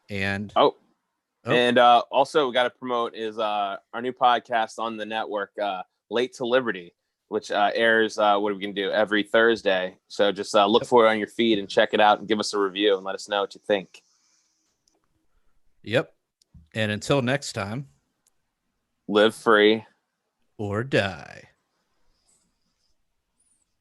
And also we got to promote is our new podcast on the network, Late to Liberty, which airs, what are we going to do, every Thursday. So just look for it on your feed and check it out and give us a review and let us know what you think. Yep. And until next time, live free or die.